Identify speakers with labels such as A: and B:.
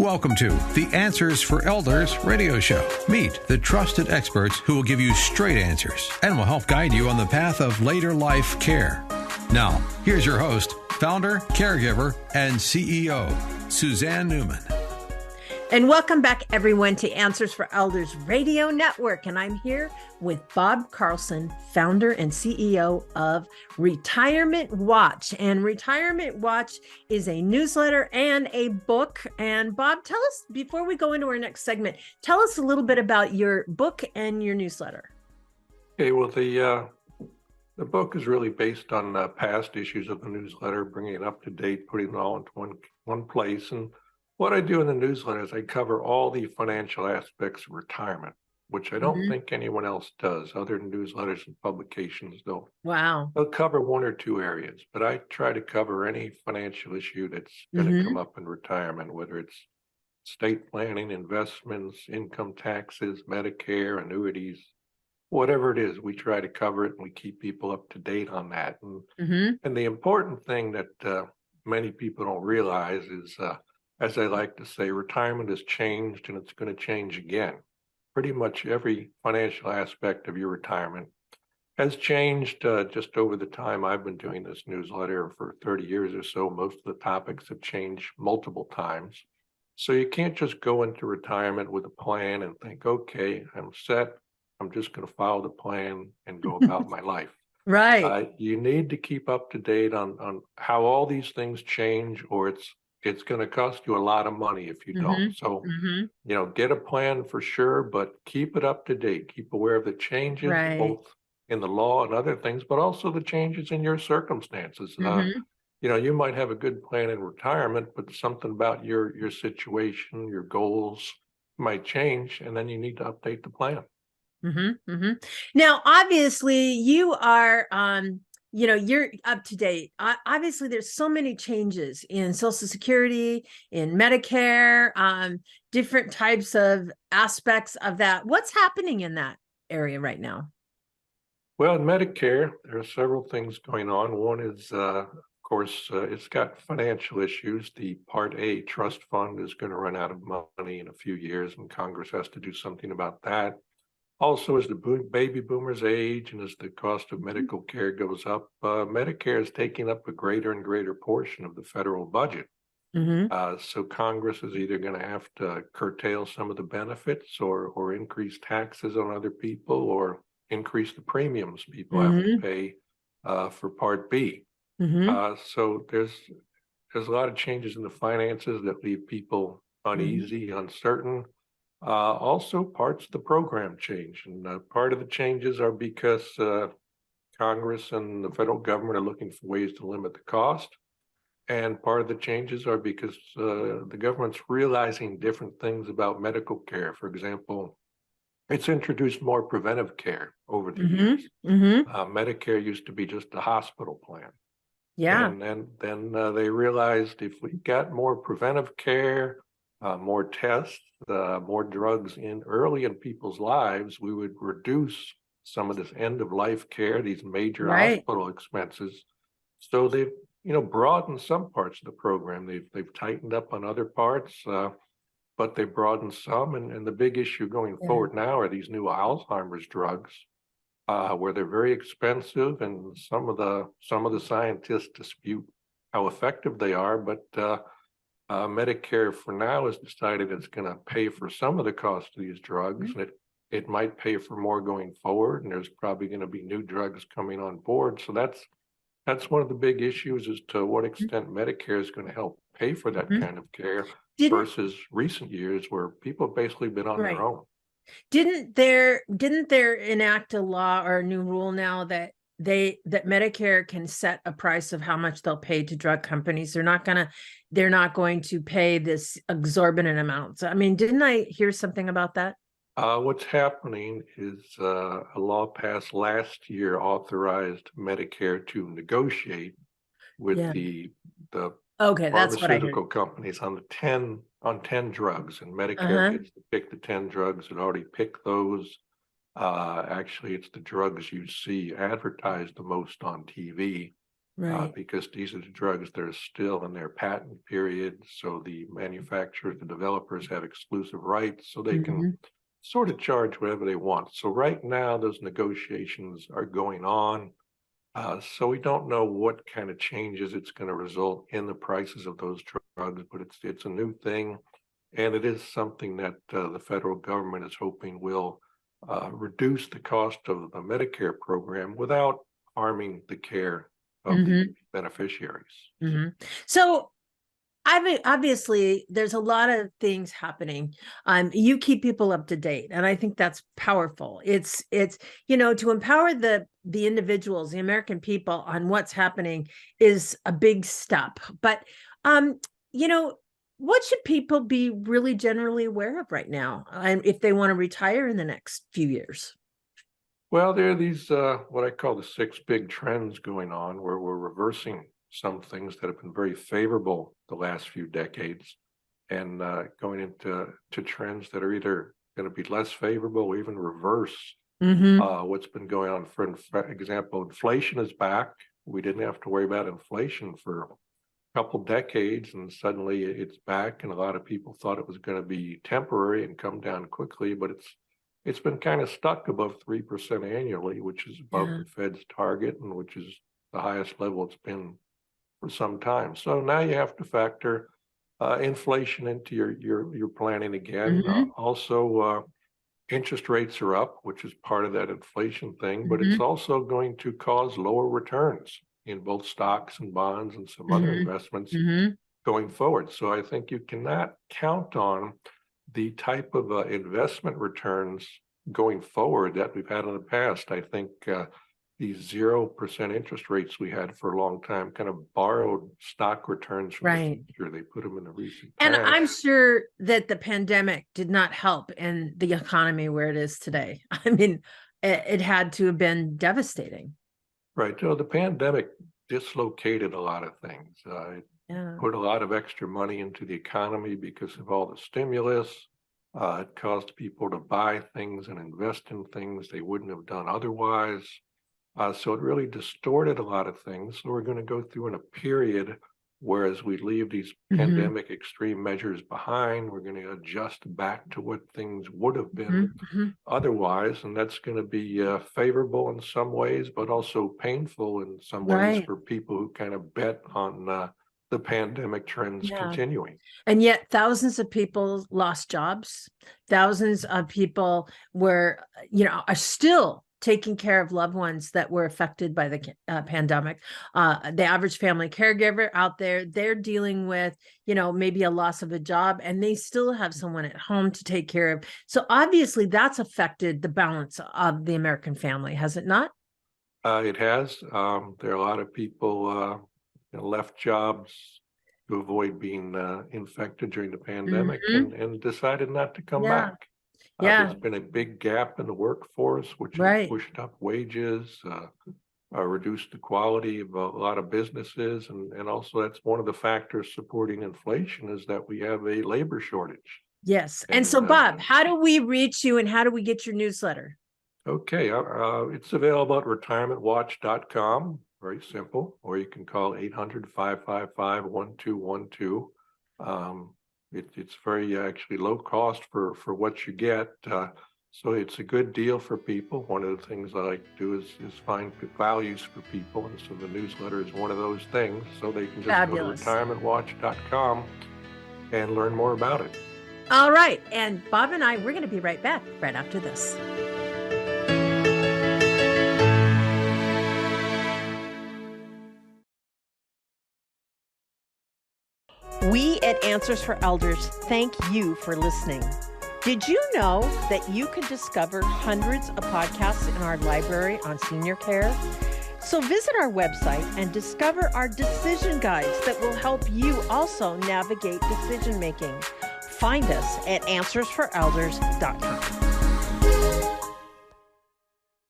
A: Welcome to the Answers for Elders radio show. Meet the trusted experts who will give you straight answers and will help guide you on the path of later life care. Now, here's your host, founder, caregiver, and CEO, Suzanne Newman.
B: And welcome back, everyone, to Answers for Elders Radio Network. And I'm here with Bob Carlson, founder and CEO of Retirement Watch. And Retirement Watch is a newsletter and a book. And Bob, tell us, before we go into our next segment, tell us a little bit about your book and your newsletter.
C: Okay, well, the book is really based on past issues of the newsletter, bringing it up to date, putting it all into one place. And what I do in the newsletter is I cover all the financial aspects of retirement, which I don't think anyone else does, other than newsletters and publications. They'll cover one or two areas, but I try to cover any financial issue that's going to come up in retirement, whether it's estate planning, investments, income taxes, Medicare, annuities, whatever it is. We try to cover it and we keep people up to date on that. And the important thing that many people don't realize is, as I like to say, retirement has changed and it's going to change again. Pretty much every financial aspect of your retirement has changed just over the time I've been doing this newsletter for 30 years or so. Most of the topics have changed multiple times. So you can't just go into retirement with a plan and think, okay, I'm set. I'm just going to follow the plan and go about my life.
B: Right.
C: You need to keep up to date on how all these things change, or it's going to cost you a lot of money if you don't. So, get a plan for sure, but keep it up to date. Keep aware of the changes, both in the law and other things, but also the changes in your circumstances. You might have a good plan in retirement, but something about your situation, your goals might change, and then you need to update the plan.
B: Now, obviously, you are you're up to date. Obviously, there's so many changes in Social Security, in Medicare, different types of aspects of that. What's happening in that area right now?
C: Well, in Medicare, there are several things going on. One is, of course, it's got financial issues. The Part A trust fund is going to run out of money in a few years, and Congress has to do something about that. Also, as the baby boomers age and as the cost of medical care goes up, Medicare is taking up a greater and greater portion of the federal budget. So Congress is either going to have to curtail some of the benefits or increase taxes on other people or increase the premiums people have to pay for Part B. So there's a lot of changes in the finances that leave people uneasy, uncertain. Also, parts of the program change, and part of the changes are because Congress and the federal government are looking for ways to limit the cost, and part of the changes are because the government's realizing different things about medical care. For example, it's introduced more preventive care over the years. Medicare used to be just a hospital plan. And then they realized if we got more preventive care, more tests, more drugs early in people's lives, we would reduce some of this end of life care, these major hospital expenses. So they've, broadened some parts of the program. They've tightened up on other parts, but they broadened some. And the big issue going forward now are these new Alzheimer's drugs, where they're very expensive, and some of the scientists dispute how effective they are, but Medicare for now has decided it's going to pay for some of the cost of these drugs, and it might pay for more going forward, and there's probably going to be new drugs coming on board. So that's one of the big issues, as to what extent Medicare is going to help pay for that kind of care versus recent years where people have basically been on their own.
B: Didn't there enact a law or a new rule now that Medicare can set a price of how much they'll pay to drug companies? They're not going to pay this exorbitant amount. So, I mean, didn't I hear something about that?
C: What's happening is a law passed last year authorized Medicare to negotiate with the pharmaceutical companies on 10 drugs, and Medicare gets to pick the 10 drugs. It already picked those. Actually, it's the drugs you see advertised the most on TV.
B: Right.
C: because these are the drugs that are still in their patent period. So the manufacturers, the developers have exclusive rights, so they can sort of charge whatever they want. So right now, those negotiations are going on. So we don't know what kind of changes it's going to result in the prices of those drugs, but it's a new thing, and it is something that the federal government is hoping will reduce the cost of the Medicare program without harming the care of the beneficiaries.
B: So obviously there's a lot of things happening. You keep people up to date, and I think that's powerful. It's to empower the individuals, the American people, on what's happening is a big step. But what should people be really generally aware of right now, and if they want to retire in the next few years?
C: Well, there are these what I call the 6 big trends going on, where we're reversing some things that have been very favorable the last few decades, and going into trends that are either going to be less favorable or even reverse what's been going on. For example, inflation is back. We didn't have to worry about inflation for a couple decades, and suddenly it's back. And a lot of people thought it was going to be temporary and come down quickly, but it's been kind of stuck above 3% annually, which is above the Fed's target, and which is the highest level it's been for some time. So now you have to factor inflation into your planning again. Also, interest rates are up, which is part of that inflation thing, but it's also going to cause lower returns in both stocks and bonds and some other investments going forward. So I think you cannot count on the type of investment returns going forward that we've had in the past. I think these 0% interest rates we had for a long time kind of borrowed stock returns from the future. They put them in the recent past.
B: And I'm sure that the pandemic did not help in the economy where it is today. I mean, it had to have been devastating.
C: Right. So the pandemic dislocated a lot of things. Put a lot of extra money into the economy because of all the stimulus. It caused people to buy things and invest in things they wouldn't have done otherwise. So it really distorted a lot of things. So we're going to go through in a period where, as we leave these pandemic extreme measures behind, we're going to adjust back to what things would have been otherwise. And that's going to be favorable in some ways, but also painful in some ways for people who kind of bet on the pandemic trends continuing.
B: And yet thousands of people lost jobs. Thousands of people are still taking care of loved ones that were affected by the pandemic. The average family caregiver out there, they're dealing with, maybe a loss of a job, and they still have someone at home to take care of. So obviously that's affected the balance of the American family, has it not?
C: It has. There are a lot of people left jobs to avoid being infected during the pandemic and decided not to come back. There's been a big gap in the workforce, which has pushed up wages, reduced the quality of a lot of businesses. And also that's one of the factors supporting inflation, is that we have a labor shortage.
B: Yes. And so, Bob, how do we reach you and how do we get your newsletter?
C: Okay. It's available at retirementwatch.com. Very simple. Or you can call 800-555-1212. It's very actually low cost for what you get. So it's a good deal for people. One of the things I like to do is find values for people. And so the newsletter is one of those things. So they can just go to retirementwatch.com and learn more about it.
B: All right. And Bob and I, we're going to be right back right after this. We at Answers for Elders thank you for listening. Did you know that you can discover hundreds of podcasts in our library on senior care? So visit our website and discover our decision guides that will help you also navigate decision making. Find us at answersforelders.com.